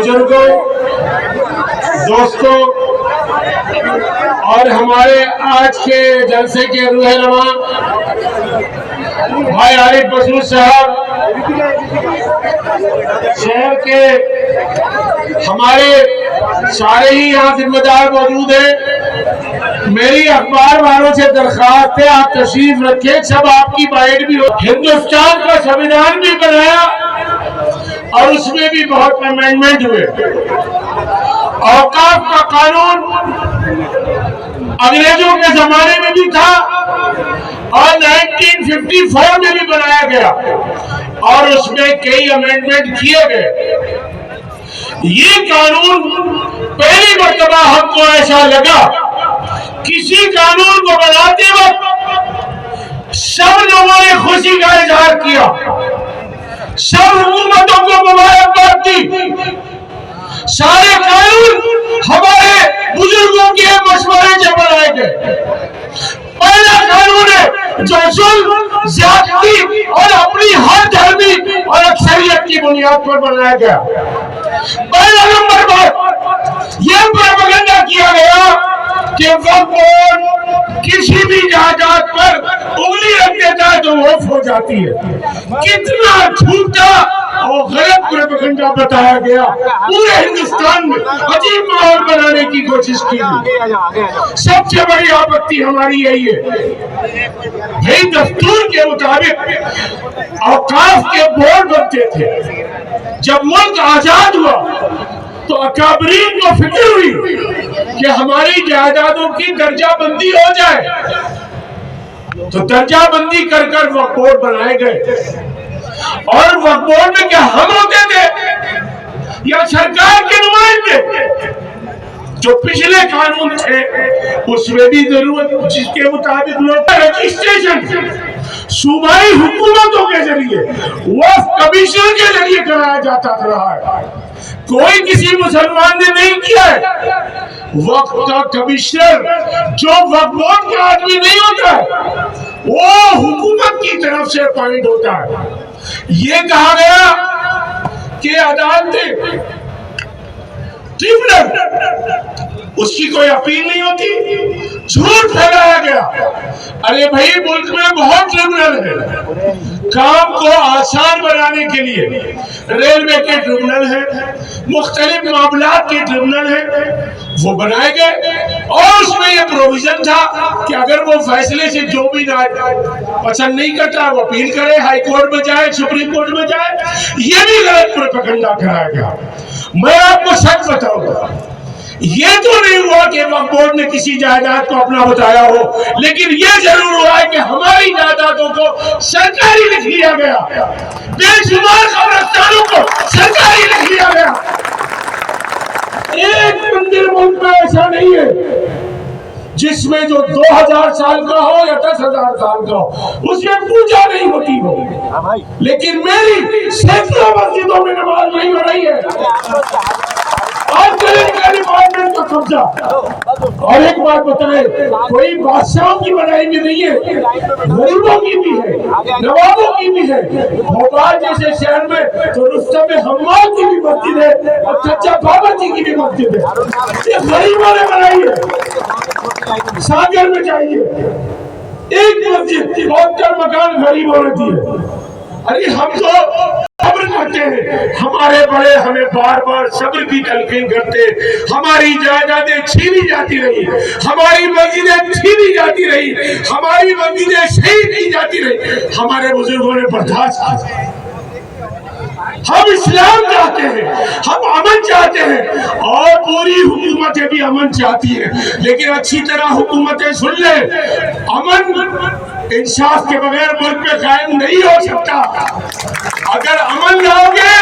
बुजुर्गों, दोस्तों और हमारे आज के जलसे के रहनुमा भाई आरिफ मसूद साहब, शहर के हमारे सारे ही यहाँ जिम्मेदार मौजूद हैं। मेरी अखबार वालों से दरख्वास्त है, आप तशरीफ रखें, सब आपकी बाइट भी हो। हिंदुस्तान का संविधान भी बनाया और उसमें भी बहुत अमेंडमेंट हुए। औकाफ का कानून अंग्रेजों के जमाने में भी था और 1954 में भी बनाया गया और उसमें कई अमेंडमेंट किए गए। ये कानून पहली मर्तबा हमको ऐसा लगा, किसी कानून को बनाते वक्त सब लोगों ने खुशी का इजहार किया, सब हुकूमतों को मुबारकबाद दी। सारे कानून हमारे बुजुर्गों के मशवरे से बनाए गए। पहला कानून है जो जुल्म, ज्यादती और अपनी हर धर्मी और अक्सरियत की बुनियाद पर बनाया गया। पहला नंबर पर यह प्रोपेगेंडा किया गया कि वक्फ बोर्ड किसी भी जायदाद पर उंगली रख देता है तो वक्फ हो जाती है। कितना झूठा और गलत प्रोपेगेंडा बताया गया। पूरे हिंदुस्तान में अजीब माहौल बनाने की कोशिश की। सबसे बड़ी आपत्ति हमारी यही है, भाई दस्तूर के मुताबिक औकाफ के बोर्ड बनते थे। जब मुल्क आजाद हुआ तो अकाबरीन को फिक्र हुई कि हमारी जायदादों की दर्जाबंदी हो जाए, तो दर्जाबंदी कर कर वक्फ बोर्ड बनाए गए। और वक्फ बोर्ड में क्या हम होते थे या सरकार के नुमाइंदे? जो पिछले कानून थे उसमें भी जरूरत जिसके मुताबिक लोग रजिस्ट्रेशन सूबाई हुकूमतों के जरिए वक्फ कमीशन के जरिए कराया जाता रहा है। कोई किसी मुसलमान ने नहीं किया है। वक्फ का कमिश्नर जो वक्फ बोर्ड का आदमी नहीं होता है, वो हुकूमत की तरफ से अपॉइंट होता है। ये कहा गया कि अदालतें, ट्रिब्यूनल, उसकी कोई अपील नहीं होती। झूठ फैलाया गया। अरे भाई, मुल्क में बहुत ट्रिब्यूनल है। काम को आसान बनाने के लिए रेलवे के ट्रिब्यूनल है, मुख्तलिफ मामलात के ट्रिब्यूनल है, वो बनाए गए। और उसमें यह प्रोविजन था कि अगर वो फैसले से जो भी पसंद नहीं करता वो अपील करे, हाई कोर्ट में जाए, सुप्रीम कोर्ट में जाए। ये भी गलत प्रोपेगेंडा कराया गया। मैं आपको सच बताऊंगा, ये तो नहीं हुआ कि वक्फ बोर्ड ने किसी जायदाद को अपना बताया हो, लेकिन ये जरूर हुआ है कि हमारी जायदादों को सरकारी लिख लिया गया। बेशुमार कब्रिस्तानों को सरकारी लिख लिया गया। एक मंदिर मुल्क में ऐसा नहीं है जिसमें जो 2000 साल का हो या 10,000 साल का हो उसमें पूजा नहीं होती हो। लेकिन मेरी सैकड़ों मस्जिदों में नमाज नहीं हो रही है और डिपार्टमेंट का कब्जा। और एक बात बताएं, कोई बादशाहों की बनाई भी नहीं है, गरीबों की भी है, नवाबों की भी है। भोपाल जैसे शहर में तो रुस्तम हम्माद की भी मस्जिद है और चचा बाबा जी की भी मस्जिद है। ये गरीबों ने बनाई है। सागर में जाइए, एक मस्जिद और मकान गरीबों ने दिए। अरे हम तो सब्र करते हैं, हमारे बड़े हमें बार बार सब्र की तलकीन करते। हमारी जायदादें छीनी जाती रही, हमारी मस्जिदें छीनी जाती रही, हमारी मस्जिदें शहीद की जाती रही। हमारे बुजुर्गों ने बर्दाश्त किया। हम इस्लाम चाहते हैं, हम अमन चाहते हैं और पूरी हुकूमतें भी अमन चाहती हैं। लेकिन अच्छी तरह हुकूमतें सुन ले, अमन इंसाफ के बगैर मुल्क में कायम नहीं हो सकता। अगर अमन लाओगे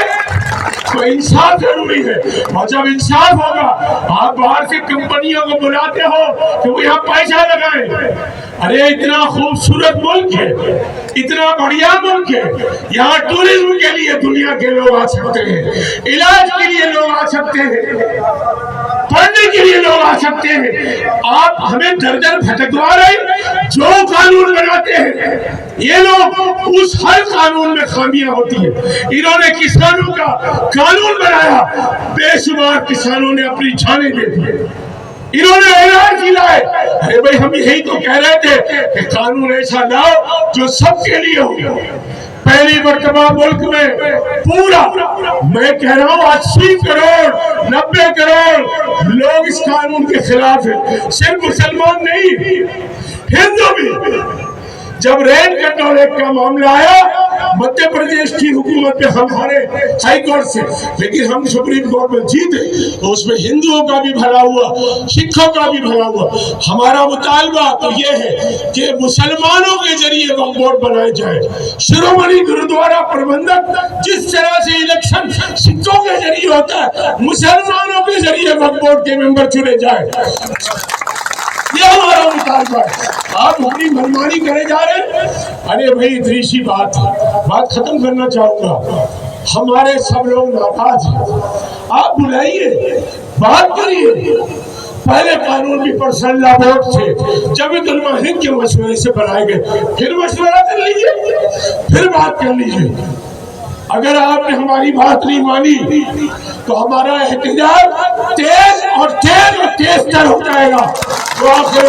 तो इंसाफ जरूरी है, और जब इंसाफ होगा, आप बाहर से कंपनियों को बुलाते हो कि वो यहाँ पैसा लगाएं। अरे इतना खूबसूरत मुल्क है, इतना बढ़िया मुल्क है, यहाँ टूरिज्म के लिए दुनिया के लोग आ सकते हैं, इलाज के लिए लोग आ सकते हैं, पढ़ने के लिए लोग आ सकते हैं। आप हमें दर दर भटकवा रहे, जो कानून बनाते हैं یہ لوگ اس ہر قانون میں خامیاں ہوتی ہیں. انہوں نے کسانوں کا قانون بنایا، بے شمار کسانوں نے اپنی جانیں دے دی. انہوں نے اعلان کیا ہے، ارے بھائی ہم یہی تو کہہ رہے تھے کہ قانون ایسا لاؤ جو سب کے لیے ہو. پہلی مرتبہ ملک میں پورا، میں کہہ رہا ہوں 80 کروڑ 90 کروڑ لوگ اس قانون کے خلاف ہیں. صرف مسلمان نہیں، ہندو بھی. جب رین کنٹرول کا معاملہ آیا مدھیہ پردیش کی حکومت میں ہمارے ہائی کورٹ سے، لیکن ہم سپریم کورٹ میں جیتے تو اس میں ہندوؤں کا بھی بھلا ہوا، سکھوں کا بھی بھلا ہوا. ہمارا مطالبہ تو یہ ہے کہ مسلمانوں کے ذریعے وقف بورڈ بنائے جائے. شرومنی گرودوارا پربندھک جس طرح سے الیکشن سکھوں کے ذریعے ہوتا ہے، مسلمانوں کے ذریعے وقف بورڈ کے ممبر چنے جائے. یہ ہمارا مطالبہ ہے. آپ اپنی منمانی کرے جا رہے ہیں. ارے بھائی اتنی سی بات ختم کرنا چاہوں گا. ہمارے سب لوگ ناراض ہیں، آپ بلائیے، بات کریے. پہلے قانون بھی پرسنل لا بورڈ تھے، جمعیت علماء ہند کے مشورے سے بنائے گئے. پھر مشورہ کر لیجیے، پھر بات کر لیجیے. اگر آپ نے ہماری بات نہیں مانی تو ہمارا احتجاج تیز اور تیز اور تیز تر ہو جائے گا. تو آخر